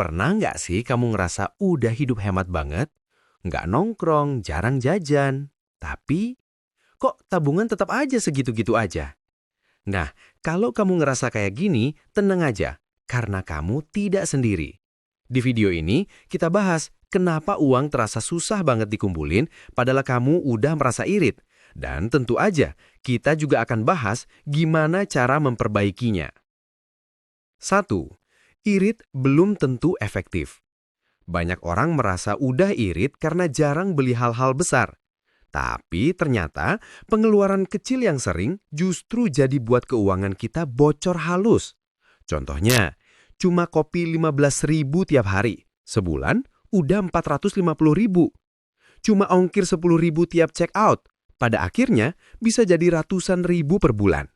Pernah nggak sih kamu ngerasa udah hidup hemat banget? Nggak nongkrong, jarang jajan. Tapi kok tabungan tetap aja segitu-gitu aja? Nah, kalau kamu ngerasa kayak gini, tenang aja. Karena kamu tidak sendiri. Di video ini, kita bahas kenapa uang terasa susah banget dikumpulin padahal kamu udah merasa irit. Dan tentu aja, kita juga akan bahas gimana cara memperbaikinya. 1. Irit belum tentu efektif. Banyak orang merasa udah irit karena jarang beli hal-hal besar. Tapi ternyata pengeluaran kecil yang sering justru jadi buat keuangan kita bocor halus. Contohnya, cuma kopi 15.000 tiap hari. Sebulan udah 450.000. Cuma ongkir 10.000 tiap check out. Pada akhirnya bisa jadi ratusan ribu per bulan.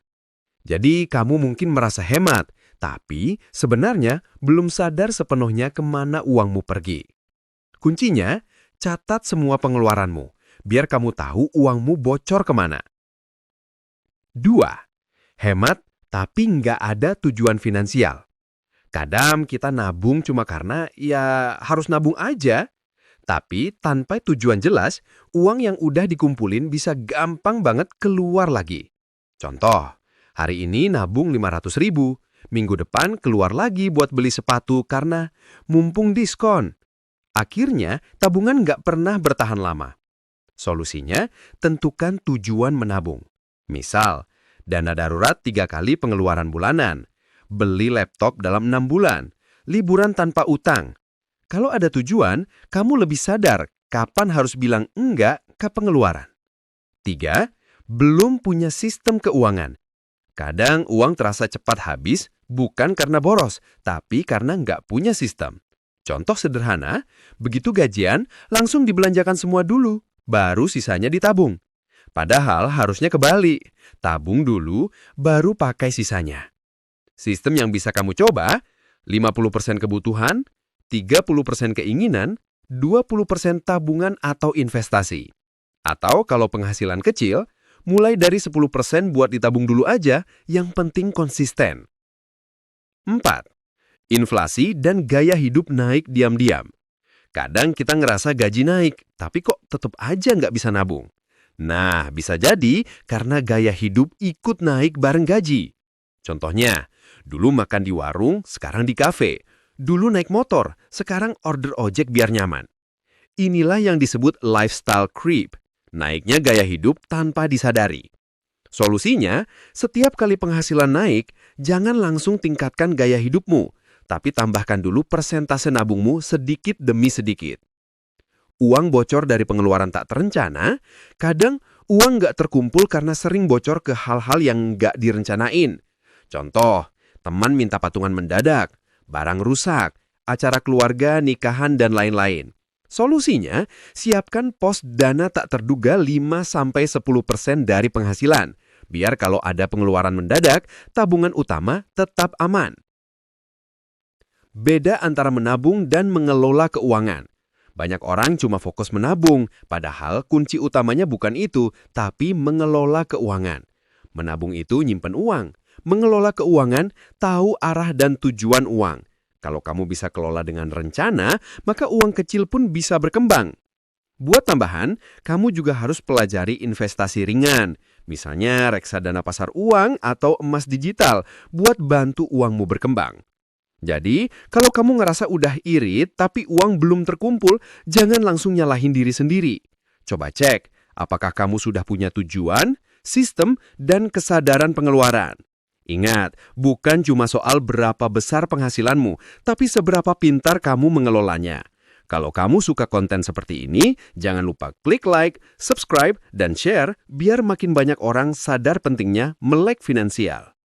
Jadi kamu mungkin merasa hemat, tapi sebenarnya belum sadar sepenuhnya kemana uangmu pergi. Kuncinya, catat semua pengeluaranmu, biar kamu tahu uangmu bocor kemana. 2. Hemat tapi nggak ada tujuan finansial. Kadang kita nabung cuma karena ya harus nabung aja. Tapi tanpa tujuan jelas, uang yang udah dikumpulin bisa gampang banget keluar lagi. Contoh, hari ini nabung 500.000, minggu depan keluar lagi buat beli sepatu karena mumpung diskon. Akhirnya, tabungan nggak pernah bertahan lama. Solusinya, tentukan tujuan menabung. Misal, dana darurat 3 kali pengeluaran bulanan, beli laptop dalam 6 bulan, liburan tanpa utang. Kalau ada tujuan, kamu lebih sadar kapan harus bilang enggak ke pengeluaran. 3. Belum punya sistem keuangan. Kadang uang terasa cepat habis bukan karena boros, tapi karena nggak punya sistem. Contoh sederhana, begitu gajian, langsung dibelanjakan semua dulu, baru sisanya ditabung. Padahal harusnya kebalik, tabung dulu, baru pakai sisanya. Sistem yang bisa kamu coba, 50% kebutuhan, 30% keinginan, 20% tabungan atau investasi. Atau kalau penghasilan kecil, mulai dari 10% buat ditabung dulu aja, yang penting konsisten. 4. Inflasi dan gaya hidup naik diam-diam. Kadang kita ngerasa gaji naik, tapi kok tetap aja nggak bisa nabung. Nah, bisa jadi karena gaya hidup ikut naik bareng gaji. Contohnya, dulu makan di warung, sekarang di kafe. Dulu naik motor, sekarang order ojek biar nyaman. Inilah yang disebut lifestyle creep, naiknya gaya hidup tanpa disadari. Solusinya, setiap kali penghasilan naik, jangan langsung tingkatkan gaya hidupmu, tapi tambahkan dulu persentase nabungmu sedikit demi sedikit. Uang bocor dari pengeluaran tak terencana, kadang uang nggak terkumpul karena sering bocor ke hal-hal yang nggak direncanain. Contoh, teman minta patungan mendadak, barang rusak, acara keluarga, nikahan, dan lain-lain. Solusinya, siapkan pos dana tak terduga 5-10% dari penghasilan, biar kalau ada pengeluaran mendadak, tabungan utama tetap aman. Beda antara menabung dan mengelola keuangan. Banyak orang cuma fokus menabung, padahal kunci utamanya bukan itu, tapi mengelola keuangan. Menabung itu nyimpen uang. Mengelola keuangan, tahu arah dan tujuan uang. Kalau kamu bisa kelola dengan rencana, maka uang kecil pun bisa berkembang. Buat tambahan, kamu juga harus pelajari investasi ringan. Misalnya reksadana pasar uang atau emas digital buat bantu uangmu berkembang. Jadi, kalau kamu ngerasa udah irit tapi uang belum terkumpul, jangan langsung nyalahin diri sendiri. Coba cek, apakah kamu sudah punya tujuan, sistem, dan kesadaran pengeluaran. Ingat, bukan cuma soal berapa besar penghasilanmu, tapi seberapa pintar kamu mengelolanya. Kalau kamu suka konten seperti ini, jangan lupa klik like, subscribe, dan share biar makin banyak orang sadar pentingnya melek finansial.